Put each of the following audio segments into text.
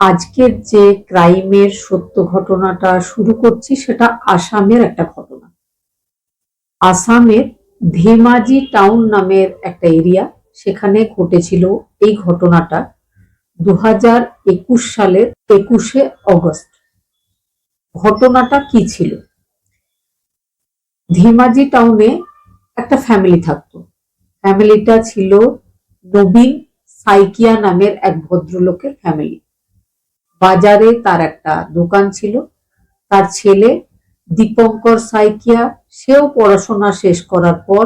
আজকের যে ক্রাইমের সত্য ঘটনাটা শুরু করছি সেটা আসামের একটা ঘটনা। আসামের ধেমাজি টাউন নামের একটা এরিয়া, সেখানে ঘটেছিল এই ঘটনাটা 2021 সালের 21শে অগস্ট। ঘটনাটা কি ছিল? ধেমাজি টাউনে একটা ফ্যামিলি থাকতো। ফ্যামিলিটা ছিল নবীন সাইকিয়া নামের এক ভদ্রলোকের ফ্যামিলি। বাজারে তার একটা দোকান ছিল। তার ছেলে দীপঙ্কর সাইকিয়া, সেও পড়াশোনা শেষ করার পর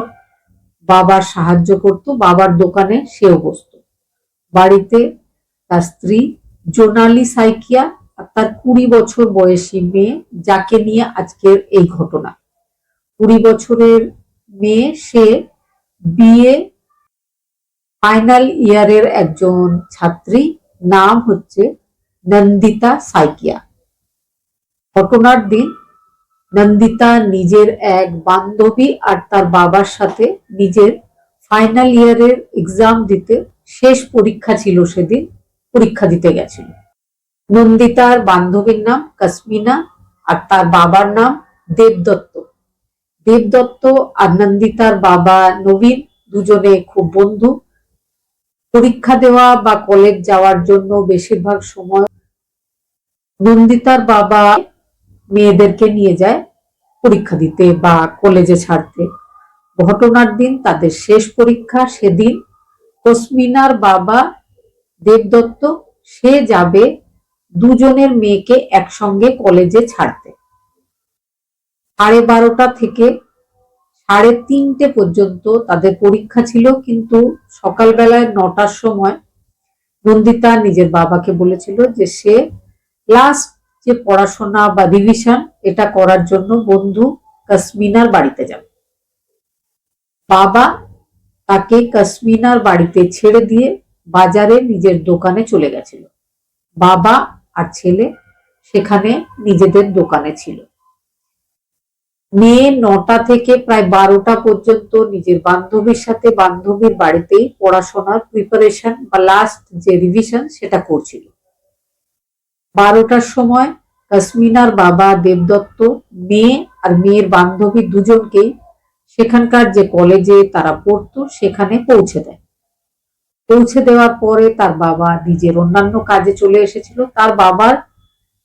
বাবার সাহায্য করত, বাবার দোকানে সেও বসতো। বাড়িতে তার স্ত্রী জোনালি সাইকিয়া আর তার 20 বছর বয়সী মেয়ে, যাকে নিয়ে আজকের এই ঘটনা। 20 বছরের মেয়ে, সে বিএ ফাইনাল ইয়ারের একজন ছাত্রী, নাম হচ্ছে নন্দিতা সাইকিয়া। ঘটনার দিন নন্দিতা নিজের এক বান্ধবী আর তার বাবার সাথে নিজের ফাইনাল ইয়ারের এক্সাম দিতে, শেষ পরীক্ষা ছিল সেদিন, পরীক্ষা দিতে গেছিল। নন্দিতার বান্ধবীর নাম কাসমিনা আর তার বাবার নাম দেবদত্ত। দেবদত্ত আর নন্দিতার বাবা নবীন দুজনে খুব বন্ধু। পরীক্ষা দেওয়া বা কলেজ যাওয়ার জন্য বেশিরভাগ সময় নন্দিতার বাবা মেয়েদেরকে নিয়ে যায় পরীক্ষা দিতে বা কলেজে ছাড়তে। ঘটনার দিন তাদের শেষ পরীক্ষা, সেদিন কসমিনার বাবা দেবদত্ত সে যাবে দুজনের মেয়েকে একসঙ্গে কলেজে ছাড়তে। 12:30 থেকে 3:30 পর্যন্ত তাদের পরীক্ষা ছিল, কিন্তু সকালবেলায় 9টার সময় নন্দিতা নিজের বাবাকে বলেছিল যে সে লাস্ট যে পড়াশোনা বা রিভিশন এটা করার জন্য বন্ধু কাসমিনার বাড়িতে যাবে। বাবা তাকে কাসমিনার বাড়িতে ছেড়ে দিয়ে বাজারে নিজের দোকানে চলে গেছিল। বাবা আর ছেলে সেখানে নিজেদের দোকানে ছিল। মেয়ে 9টা থেকে প্রায় 12টা পর্যন্ত নিজের বান্ধবীর সাথে বান্ধবীর বাড়িতেই পড়াশোনার প্রিপারেশন বা লাস্ট যে রিভিশন সেটা করছিল। 12টার সময় কাসমিনার বাবা দেবদত্ত মেয়ে আর মেয়ের বান্ধবী দুজনকেই সেখানকার যে কলেজে তারা পড়তো সেখানে পৌঁছে দেয়। পৌঁছে দেওয়ার পরে তার বাবা নিজের অন্যান্য কাজে চলে এসেছিল। তার বাবার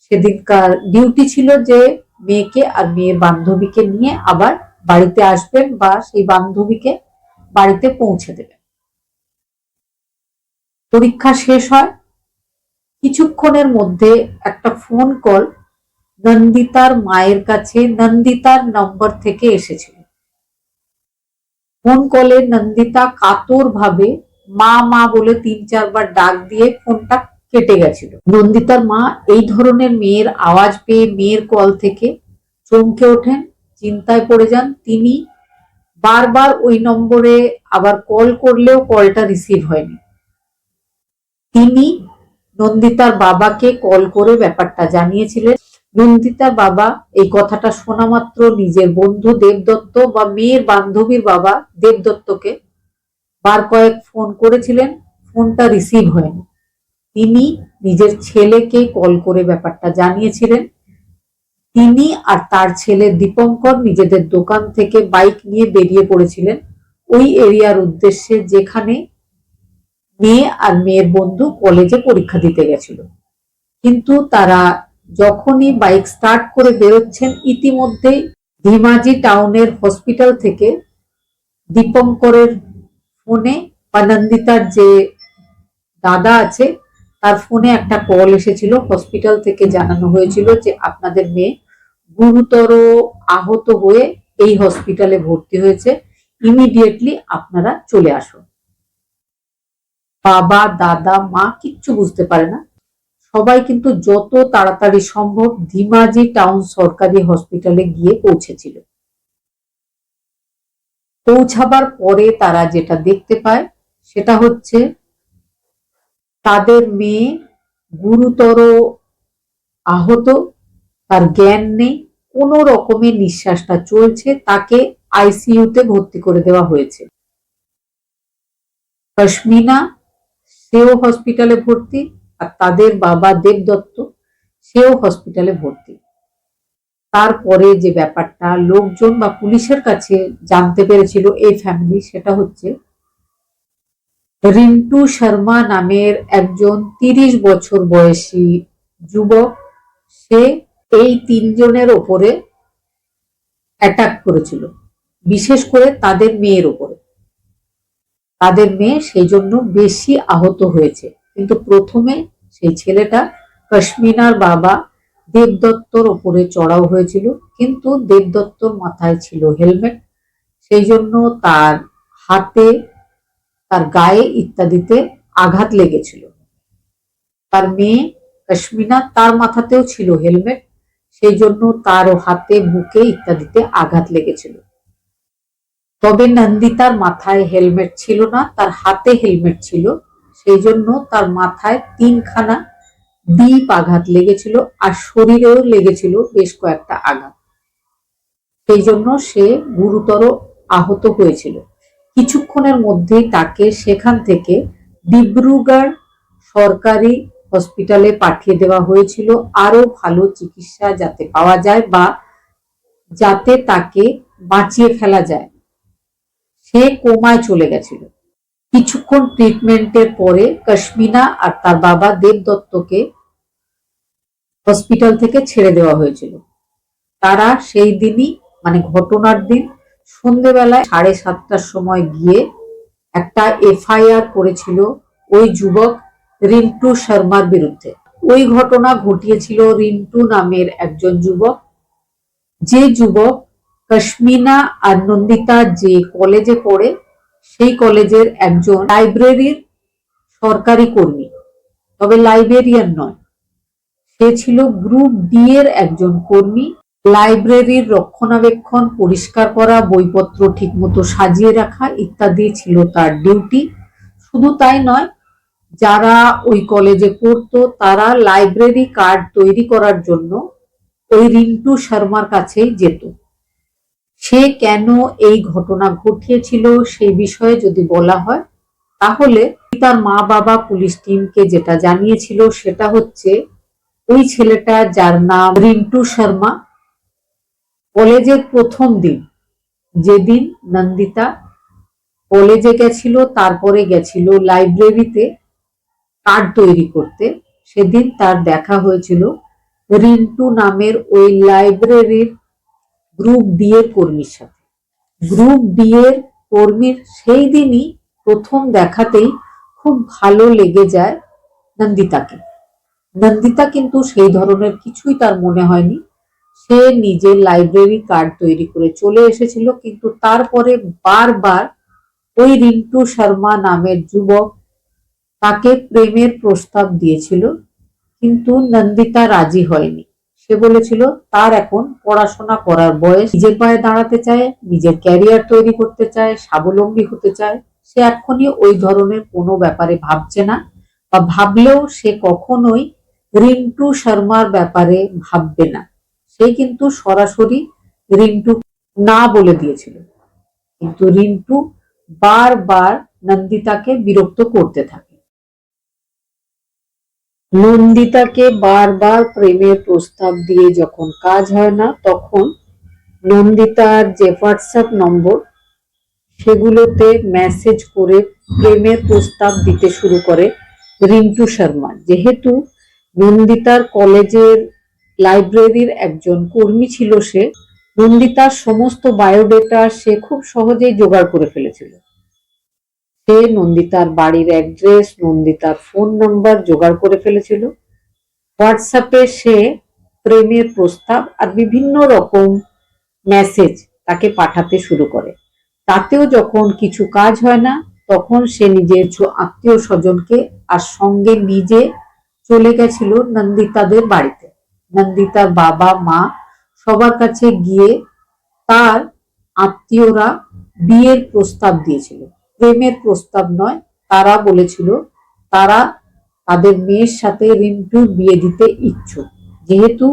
সেদিনকার ডিউটি ছিল যে মেয়েকে আর মেয়ের বান্ধবীকে নিয়ে আবার বাড়িতে আসবেন বা সেই বান্ধবীকে বাড়িতে পৌঁছে দেবেন। পরীক্ষা শেষ হয়, কিছুক্ষণের মধ্যে একটা ফোন কল নন্দিতার মায়ের কাছে নন্দিতার নম্বর থেকে এসেছিল। ফোন কলে নন্দিতা কাতর ভাবে মা মা বলে 3-4 বার ডাক দিয়ে ফোনটা কেটে গেছিল। নন্দিতার মা এই ধরনের মেয়ের আওয়াজ পেয়ে মেয়ের কল থেকে চমকে ওঠেন, চিন্তায় পড়ে যান। তিনি বারবার ওই নম্বরে আবার কল করলেও কলটা রিসিভ হয়নি। তিনি নন্দিতার বাবাকে কল করে ব্যাপারটা জানিয়েছিলেন। নন্দিতার বাবা এই কথাটা শোনা মাত্র নিজের বন্ধু দেবদত্ত বা মেয়ের বান্ধবীর বাবা দেবদত্তকে বার কয়েক ফোন করেছিলেন, ফোনটা রিসিভ হয়নি। তিনি নিজের ছেলেকে কল করে ব্যাপারটা জানিয়েছিলেন। তিনি আর তার ছেলে দীপঙ্কর নিজেদের দোকান থেকে বাইক নিয়ে বেরিয়ে পড়েছিলেন ওই এরিয়ার উদ্দেশ্যে যেখানে মেয়ে আর মেয়ের বন্ধু কলেজে পরীক্ষা দিতে গেছিল। কিন্তু তারা যখনই বাইক স্টার্ট করে বেরোচ্ছেন, ইতিমধ্যেই ধেমাজি টাউনের হসপিটাল থেকে দীপঙ্করের ফোনে বা নন্দিতার যে দাদা আছে তার ফোনে একটা কল এসেছিল। হসপিটাল থেকে জানানো হয়েছিল যে আপনাদের মেয়ে গুরুতর আহত হয়ে এই হসপিটালে ভর্তি হয়েছে, ইমিডিয়েটলি আপনারা চলে আসুন। বাবা দাদা মা কিচ্ছু বুঝতে পারে না। সবাই কিন্তু যত তাড়াতাড়ি সম্ভব ধেমাজি টাউন সরকারি হসপিটালে গিয়ে পৌঁছেছিল। পৌঁছাবার পরে তারা যেটা দেখতে পায় সেটা হচ্ছে তাদের মেয়ে গুরুতর আহত, তার জ্ঞান নেই, কোনো রকমে নিঃশ্বাসটা চলছে, তাকে আইসিইউতে ভর্তি করে দেওয়া হয়েছে। কাসমিনা সেও হসপিটালে ভর্তি আর তাদের বাবা দেবদত্ত সেও হসপিটালে ভর্তি। তারপরে যে ব্যাপারটা লোকজন বা পুলিশের কাছে জানতে পেরেছিল এই ফ্যামিলি, সেটা হচ্ছে রিন্টু শর্মা নামের একজন 30 বছর বয়সী যুবক, সে এই তিনজনের ওপরে অ্যাটাক করেছিল, বিশেষ করে তাদের মেয়ের ওপরে। তাদের মেয়ে সেই জন্য বেশি আহত হয়েছে। কিন্তু প্রথমে সেই ছেলেটা কাশ্মীনার বাবা দেবদত্তর ওপরে চড়াও হয়েছিল, কিন্তু দেবদত্তর মাথায় ছিল হেলমেট, সেই জন্য তার হাতে, তার গায়ে ইত্যাদিতে আঘাত লেগেছিল। তার মেয়ে কাশ্মীনা, তার মাথাতেও ছিল হেলমেট, সেই জন্য তারও হাতে, বুকে ইত্যাদিতে আঘাত লেগেছিল। তবে নন্দিতার মাথায় হেলমেট ছিল না, তার হাতে হেলমেট ছিল, সেই জন্য তার মাথায় 3খানা ডিপ আঘাত লেগেছিল আর শরীরেও লেগেছিল বেশ কয়েকটা আঘাত। সেই জন্য সে গুরুতর আহত হয়েছিল। কিছুক্ষণের মধ্যেই তাকে সেখান থেকে ডিব্রুগড় সরকারি হসপিটালে পাঠিয়ে দেওয়া হয়েছিল, আরো ভালো চিকিৎসা যাতে পাওয়া যায় বা যাতে তাকে বাঁচিয়ে ফেলা যায়। সে কোমায় চলে গেছিল। কিছুক্ষণ ট্রিটমেন্টের পরে কাশ্মীনা আর তার বাবা দেবদত্তকে হসপিটাল থেকে ছেড়ে দেওয়া হয়েছিল। তারা সেই দিনই, মানে ঘটনার দিন সন্ধেবেলায় 7:30টার সময় গিয়ে একটা এফআইআর করেছিল ওই যুবক রিন্টু শর্মার বিরুদ্ধে। ওই ঘটনা ঘটিয়েছিল রিন্টু নামের একজন যুবক, যে যুবক কাশ্মীনা আর নন্দিতা যে কলেজে পড়ে সেই কলেজের একজন লাইব্রেরির সরকারি কর্মী, তবে লাইব্রেরিয়ান নয়। সে ছিল গ্রুপ ডি এর একজন কর্মী। লাইব্রেরির রক্ষণাবেক্ষণ, পরিষ্কার করা, বইপত্র ঠিকমতো সাজিয়ে রাখা ইত্যাদি ছিল তার ডিউটি। শুধু তাই নয়, যারা ওই কলেজে পড়তো তারা লাইব্রেরি কার্ড তৈরি করার জন্য ওই রিন্টু শর্মার কাছেই যেত। সে কেন এই ঘটনা ঘটিয়েছিল সেই বিষয়ে যদি বলা হয়, তাহলে তার মা বাবা পুলিশ টিমকে যেটা জানিয়েছিল সেটা হচ্ছে ওই ছেলেটা, যার নাম রিন্টু শর্মা, কলেজের প্রথম দিন, যেদিন নন্দিতা কলেজে গেছিল তারপরে গেছিল লাইব্রেরিতে কার্ড তৈরি করতে, সেদিন তার দেখা হয়েছিল রিন্টু নামের ওই লাইব্রেরির গ্রুপ ডি এর কর্মীর সাথে। গ্রুপ ডি এর কর্মীর সেই দিনই প্রথম দেখাতেই খুব ভালো লেগে যায় নন্দিতাকে। নন্দিতা কিন্তু সেই ধরনের কিছুই তার মনে হয়নি। সে নিজের লাইব্রেরি কার্ড তৈরি করে চলে এসেছিল, কিন্তু তারপরে বারবার ওই রিন্টু শর্মা নামের যুবক তাকে প্রেমের প্রস্তাব দিয়েছিল, কিন্তু নন্দিতা রাজি হয়নি। সে বলেছিল তার এখন পড়াশোনা করার বয়স, নিজের পায়ে দাঁড়াতে চায়, নিজের ক্যারিয়ার তৈরি করতে চায়, স্বাবলম্বী হতে চায়। সে এখনই ওই ধরনের কোনো ব্যাপারে ভাবছে না, বা ভাবলেও সে কখনোই রিন্টু শর্মার ব্যাপারে ভাববে না। সে কিন্তু সরাসরি রিন্টু না বলে দিয়েছিল, কিন্তু রিন্টু বারবার নন্দিতাকে বিরক্ত করতে থাকে। নন্দিতাকে বারবার প্রেমের প্রস্তাব দিয়ে যখন কাজ হয় না, তখন নন্দিতার যে হোয়াটসঅ্যাপ নম্বর সেগুলোতে মেসেজ করে প্রেমের প্রস্তাব দিতে শুরু করে রিন্টু শর্মা। যেহেতু নন্দিতার কলেজের লাইব্রেরির একজন কর্মী ছিল, সে নন্দিতার সমস্ত বায়োডেটা সে খুব সহজেই জোগাড় করে ফেলেছিল। সে নন্দিতার বাড়ির অ্যাড্রেস, নন্দিতার ফোন নাম্বার জোগাড় করে ফেলেছিল। হোয়াটসঅ্যাপে সে প্রেমের প্রস্তাব আর বিভিন্ন রকম মেসেজ তাকে পাঠাতে শুরু করে। তাতেও যখন কিছু কাজ হয় না, তখন সে নিজের আত্মীয় স্বজনকে আর সঙ্গে নিজে চলে গেছিল নন্দিতাদের বাড়িতে। নন্দিতার বাবা মা সবার কাছে গিয়ে তার আত্মীয়রা বিয়ের প্রস্তাব দিয়েছিল, প্রেমের প্রস্তাব নয়। তারা বলেছিল তারা তাদের মেয়ের সাথে রিন্টুর বিয়ে দিতে ইচ্ছুক, যেহেতু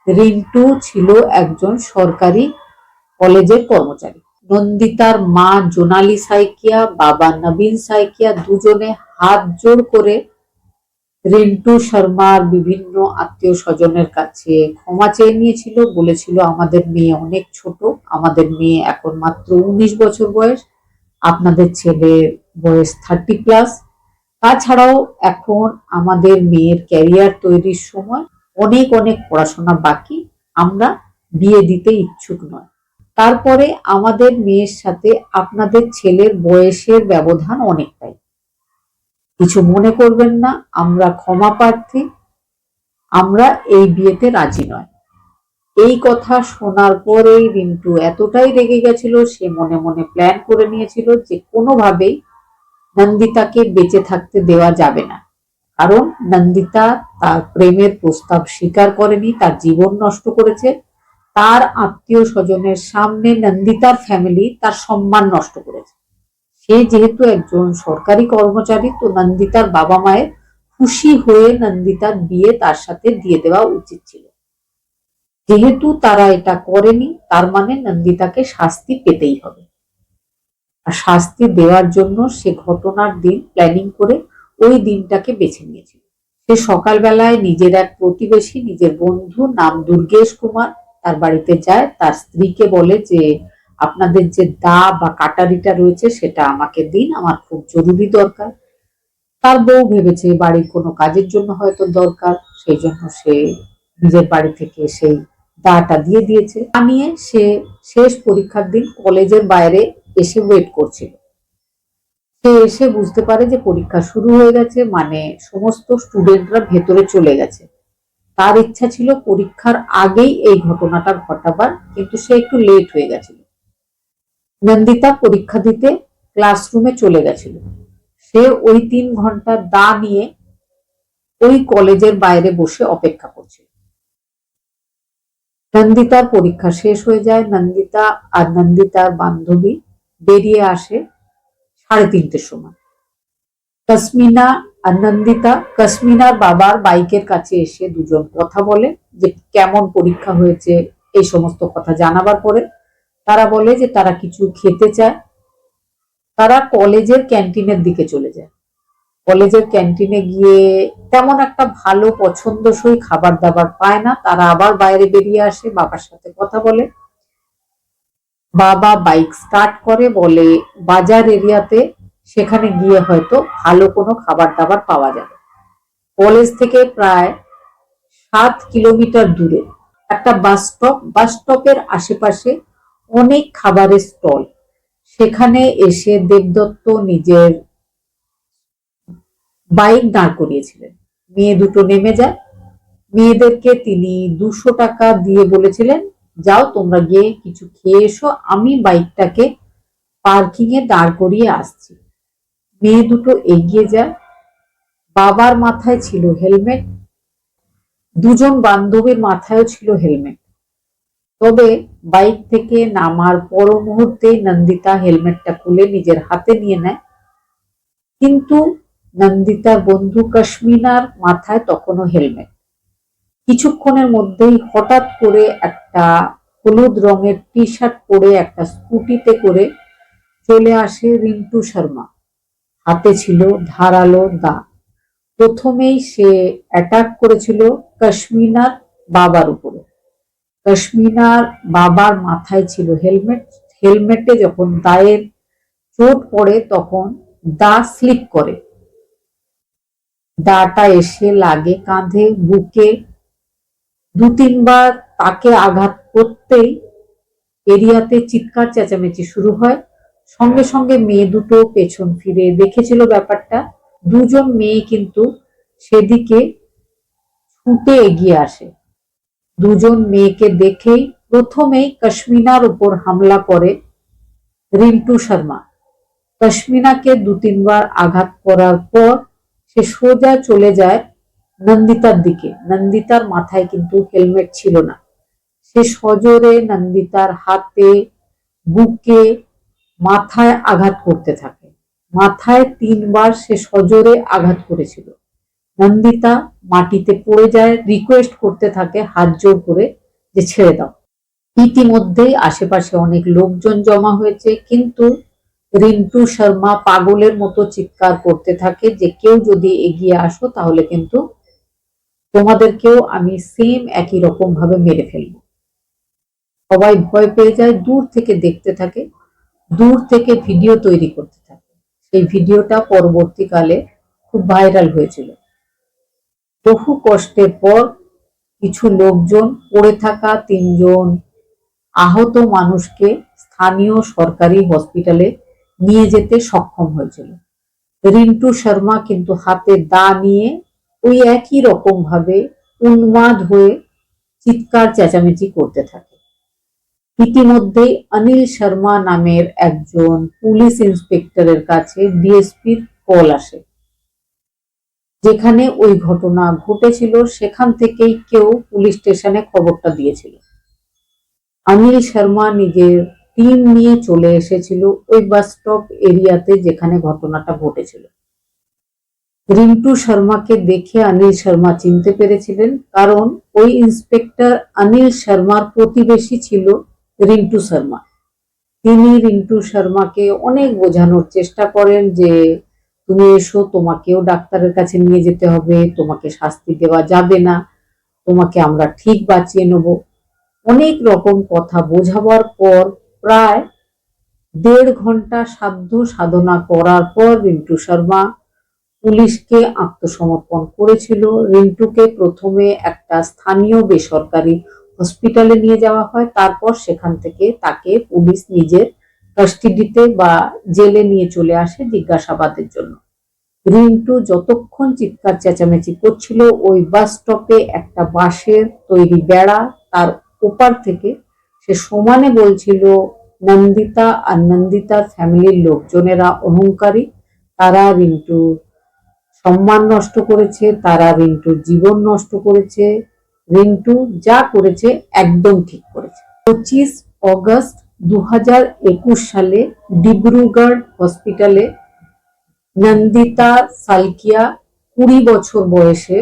রিন্টু ছিল একজন সরকারি কলেজের কর্মচারী। নন্দিতার মা জোনালি সাইকিয়া, বাবা নবীন সাইকিয়া দুজনে হাত জোড় করে রিন্টু শর্মার বিভিন্ন আত্মীয় স্বজনের কাছে ক্ষমা চেয়ে নিয়েছিল, বলেছিল আমাদের মেয়ে অনেক ছোট, আমাদের মেয়ে এখন মাত্র 19 বছর বয়স, আপনাদের ছেলের বয়স 30+। তাছাড়াও এখন আমাদের মেয়ের ক্যারিয়ার তৈরির সময়, অনেক অনেক পড়াশোনা বাকি, আমরা বিয়ে দিতে ইচ্ছুক নয়। তারপরে আমাদের মেয়ের সাথে আপনাদের ছেলের বয়সের ব্যবধান অনেকটাই, কিছু মনে করবেন না, আমরা ক্ষমা প্রার্থী, আমরা এই বিয়েতে রাজি নয়। এই কথা শোনার পরেই রিন্টু এতটাই রেগে গেছিল, সে মনে মনে প্ল্যান করে নিয়েছিল যে কোনোভাবেই নন্দিতাকে বেঁচে থাকতে দেওয়া যাবে না। কারণ নন্দিতা তার প্রেমের প্রস্তাব স্বীকার করেনি, তার জীবন নষ্ট করেছে, তার আত্মীয় স্বজনের সামনে নন্দিতার ফ্যামিলি তার সম্মান নষ্ট করেছে। সে যেহেতু একজন সরকারি কর্মচারী, তো নন্দিতার বাবা মায়ের খুশি হয়ে নন্দিতার বিয়ে তার সাথে দিয়ে দেওয়া উচিত ছিল। যেহেতু তারা এটা করেনি, তার মানে নন্দিতাকে শাস্তি পেতেই হবে। আর শাস্তি দেওয়ার জন্য সে ঘটনার দিন প্ল্যানিং করে ওই দিনটাকে বেছে নিয়েছিল। সে সকালবেলায় নিজের এক প্রতিবেশী, নিজের বন্ধু, নাম দুর্গেশ কুমার, তার বাড়িতে যায়, তার স্ত্রীকে বলে যে আপনাদের যে দা বা কাটারিটা রয়েছে সেটা আমাকে দিন, আমার খুব জরুরি দরকার। তার বউ ভেবেছে বাড়ির কোনো কাজের জন্য হয়তো দরকার, সেই জন্য সে নিজের বাড়ি থেকে সেই দাটা দিয়ে দিয়েছে। তা নিয়ে সে শেষ পরীক্ষার দিন কলেজের বাইরে এসে ওয়েট করছিল। সে এসে বুঝতে পারে যে পরীক্ষা শুরু হয়ে গেছে, মানে সমস্ত স্টুডেন্টরা ভেতরে চলে গেছে। তার ইচ্ছা ছিল পরীক্ষার আগেই এই ঘটনাটা ঘটাবার, কিন্তু সে একটু লেট হয়ে গেছিল। নন্দিতা পরীক্ষা দিতে ক্লাসরুমে চলে গেছিল। সে ওই 3 ঘন্টা দা নিয়ে ওই কলেজের বাইরে বসে অপেক্ষা করছিল। নন্দিতার পরীক্ষা শেষ হয়ে যায়, নন্দিতা আর নন্দিতার বান্ধবী বেরিয়ে আসে 3:30-র সময়। কসমিনা আর নন্দিতা কসমিনার বাবার বাইকের কাছে এসে দুজন কথা বলে যে কেমন পরীক্ষা হয়েছে, এই সমস্ত কথা জানাবার পরে তারা বলে যে তারা কিছু খেতে চায়। তারা কলেজের ক্যান্টিনের দিকে চলে যায়। কলেজের ক্যান্টিনে গিয়ে তেমন একটা ভালো পছন্দসই খাবার দাবার পায় না, তারা আবার বাইরে বেরিয়ে আসে, বাবার সাথে কথা বলে। বাবা বাইক স্টার্ট করে, বলে বাজার এরিয়াতে সেখানে গিয়ে হয়তো ভালো কোনো খাবার দাবার পাওয়া যাবে। কলেজ থেকে প্রায় 7 কিলোমিটার দূরে একটা বাস স্টপ, বাস স্টপের আশেপাশে অনেক খাবারের স্টল। সেখানে এসে দেবদত্ত নিজের বাইক দাঁড় করিয়েছিলেন। মেয়ে দুটো নেমে যায়। মেয়েদেরকে তিনি 200 টাকা দিয়ে বলেছিলেন যাও তোমরা গিয়ে কিছু খেয়ে এসো, আমি বাইকটাকে পার্কিং এ দাঁড় করিয়ে আসছি। মেয়ে দুটো এগিয়ে যায়। বাবার মাথায় ছিল হেলমেট, দুজন বান্ধবীর মাথায়ও ছিল হেলমেট। তবে বাইক থেকে নামার পর মুহূর্তেই নন্দিতা হেলমেটটা খুলে নিজের হাতে নিয়ে নেয়, কিন্তু নন্দিতার বন্ধু কসমিনার মাথায় তখনও হেলমেট। কিছুক্ষণের মধ্যেই হঠাৎ করে একটা হলুদ রঙের টি শার্ট পরে একটা স্কুটিতে করে চলে আসে রিন্টু শর্মা। হাতে ছিল ধারালো দা। প্রথমেই সে অ্যাটাক করেছিল কসমিনার বাবার উপরে। কসমিনার বাবার মাথায় ছিল হেলমেট, হেলমেটে যখন দায়ের চোট পড়ে তখন দা স্লিপ করে, দাটা এসে লাগে কাঁধে, বুকে। 2-3 বার তাকে আঘাত করতেই এরিয়াতে চিৎকার চেঁচামেচি শুরু হয়। সঙ্গে সঙ্গে মেয়ে দুটো পেছন ফিরে দেখেছিল ব্যাপারটা। দুজন মেয়ে কিন্তু সেদিকে ছুটে এগিয়ে আসে। দুজন মেয়েকে দেখেই প্রথমেই কসমিনার উপর হামলা করে রিন্টু শর্মা। কসমিনাকে 2-3 বার আঘাত করার পর সে সোজা চলে যায় নন্দিতার দিকে। নন্দিতার মাথায় কিন্তু হেলমেট ছিল না। সে সজোরে নন্দিতার হাতে, বুকে, মাথায় আঘাত করতে থাকে। মাথায় 3 বার সে সজোরে আঘাত করেছিল। নন্দিতা মাটিতে পড়ে যায়, রিকোয়েস্ট করতে থাকে হাত জোর করে যে ছেড়ে দাও। ইতিমধ্যেই আশেপাশে অনেক লোকজন জমা হয়েছে, কিন্তু রিন্টু শর্মা পাগলের মতো চিৎকার করতে থাকে যে কেউ যদি এগিয়ে আসো তাহলে কিন্তু তোমাদেরকেও আমি সেম একই রকম ভাবে মেরে ফেলবো। সবাই ভয় পেয়ে যায়, দূর থেকে দেখতে থাকে, দূর থেকে ভিডিও তৈরি করতে থাকে। সেই ভিডিওটা পরবর্তীকালে খুব ভাইরাল হয়েছিল। বহু কষ্টের পর কিছু লোকজন পড়ে থাকা 3জন আহত মানুষকে স্থানীয় সরকারি হসপিটালে নিয়ে যেতে সক্ষম হয়েছিল। রিন্টু শর্মা কিন্তু হাতে দা নিয়ে ওই একই রকম ভাবে উন্মাদ হয়ে চিৎকার চেঁচামেচি করতে থাকে। ইতিমধ্যেই অনিল শর্মা নামের একজন পুলিশ ইন্সপেক্টরের কাছে ডিএসপির কল আসে। যেখানে ওই ঘটনা ঘটেছিল সেখান থেকেই কেউ পুলিশ স্টেশনে খবরটা দিয়েছিল। অনিল শর্মা নিজের টিম নিয়ে চলে এসেছিল ওই বাস স্টপ এরিয়াতে যেখানে ঘটনাটা ঘটেছিল। রিন্টু শর্মাকে দেখে অনিল শর্মা চিনতে পেরেছিলেন, কারণ ওই ইন্সপেক্টর অনিল শর্মার প্রতিবেশী ছিল রিন্টু শর্মা। তিনি রিন্টু শর্মাকে অনেক বোঝানোর চেষ্টা করেন যে তুমি এসো, তোমাকেও ডাক্তারের কাছে নিয়ে যেতে হবে, তোমাকে শাস্তি দেওয়া যাবে না, তোমাকে আমরা ঠিক বাঁচিয়ে নেব। অনেক রকম কথা বোঝাবার পর প্রায় 1.5 ঘন্টা সাধ্য সাধনা করার পর রিন্টু শর্মা পুলিশকে আত্মসমর্পণ করেছিল। রিন্টুকে প্রথমে একটা স্থানীয় বেসরকারি হসপিটালে নিয়ে যাওয়া হয়, তারপর সেখান থেকে তাকে পুলিশ নিজের কাস্টাডিতে বা জেলে নিয়ে চলে আসে জিজ্ঞাসাবাদের জন্য। রিন্টু যতক্ষণ চিৎকার চেঁচামেচি করছিল ওই বাস স্টপে একটা বাঁশের তৈরি বেড়া, তার ওপার থেকে সে সমানে বলছিল নন্দিতা আর নন্দিতার ফ্যামিলির লোকজনেরা অহংকারী, তারা রিন্টুর সম্মান নষ্ট করেছে, তারা রিন্টুর জীবন নষ্ট করেছে, রিন্টু যা করেছে একদম ঠিক করেছে। 25 অগস্ট 2021 সালে ডিব্রুগড় হসপিটালে নন্দিতা সালকিয়া 20 বছর বয়সে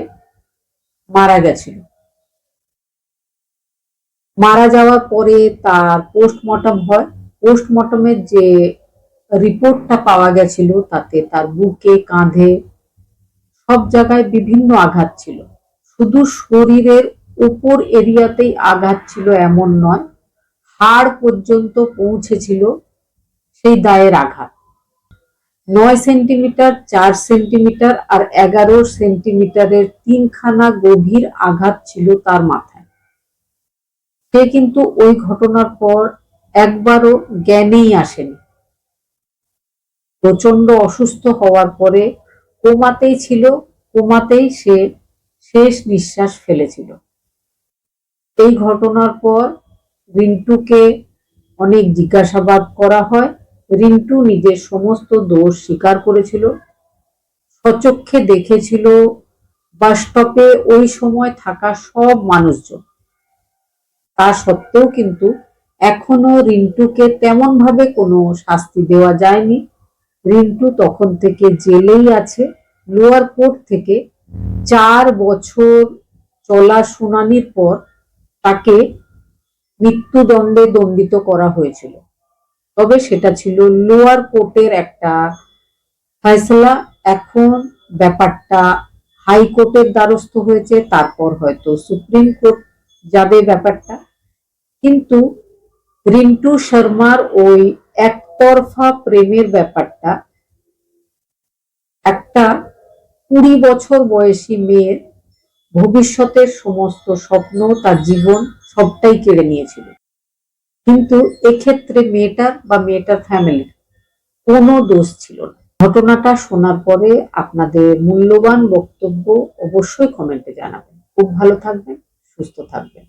মারা গেছিল। মারা যাওয়ার পরে তার পোস্টমর্টম হয়। পোস্টমর্টমের যে রিপোর্টটা পাওয়া গেছিল তাতে তার বুকে, কাঁধে সব জায়গায় বিভিন্ন আঘাত ছিল। শুধু শরীরের উপর এরিয়াতেই আঘাত ছিল এমন নয়, হাড় পর্যন্ত পৌঁছেছিল সেই দায়ের আঘাত। 9 সেন্টিমিটার, 4 সেন্টিমিটার আর 11 সেন্টিমিটারের 3খানা গভীর আঘাত ছিল তার মাথায়। সে কিন্তু ওই ঘটনার পর একবারও জ্ঞানেই আসেনি। প্রচন্ড অসুস্থ হওয়ার পরে কোমাতেই ছিল, কোমাতেই সে শেষ নিঃশ্বাস ফেলেছিল। এই ঘটনার পর রিন্টুকে অনেক জিজ্ঞাসাবাদ করা হয়। রিন্টু নিজের সমস্ত দোষ স্বীকার করেছিল, স্বচক্ষে দেখেছিল বাস স্টপে ওই সময় থাকা সব মানুষজন। তা সত্ত্বেও কিন্তু এখনো রিন্টুকে তেমন ভাবে কোনো শাস্তি দেওয়া যায়নি। রিন্টু তখন থেকে জেলেই আছে। লোয়ার কোর্ট থেকে 4 বছর চলা শুনানির পর তাকে মৃত্যুদণ্ডে দণ্ডিত করা হয়েছিল। তবে সেটা ছিল লোয়ার কোর্টের একটা ফয়সালা। এখন ব্যাপারটা হাইকোর্টের দ্বারস্থ হয়েছে, তারপর হয়তো সুপ্রিম কোর্ট যাবে ব্যাপারটা। কিন্তু রিন্টু শর্মার ওই একতরফা প্রেমের ব্যাপারটা একটা 20 বছর বয়সী মেয়ের ভবিষ্যতের সমস্ত স্বপ্ন, তার জীবন সবটাই কেড়ে নিয়েছিল। কিন্তু এক্ষেত্রে মেয়েটার বা মেয়েটার ফ্যামিলির কোনো দোষ ছিল না। ঘটনাটা শোনার পরে আপনাদের মূল্যবান বক্তব্য অবশ্যই কমেন্টে জানাবেন। খুব ভালো থাকবেন, সুস্থ থাকবেন।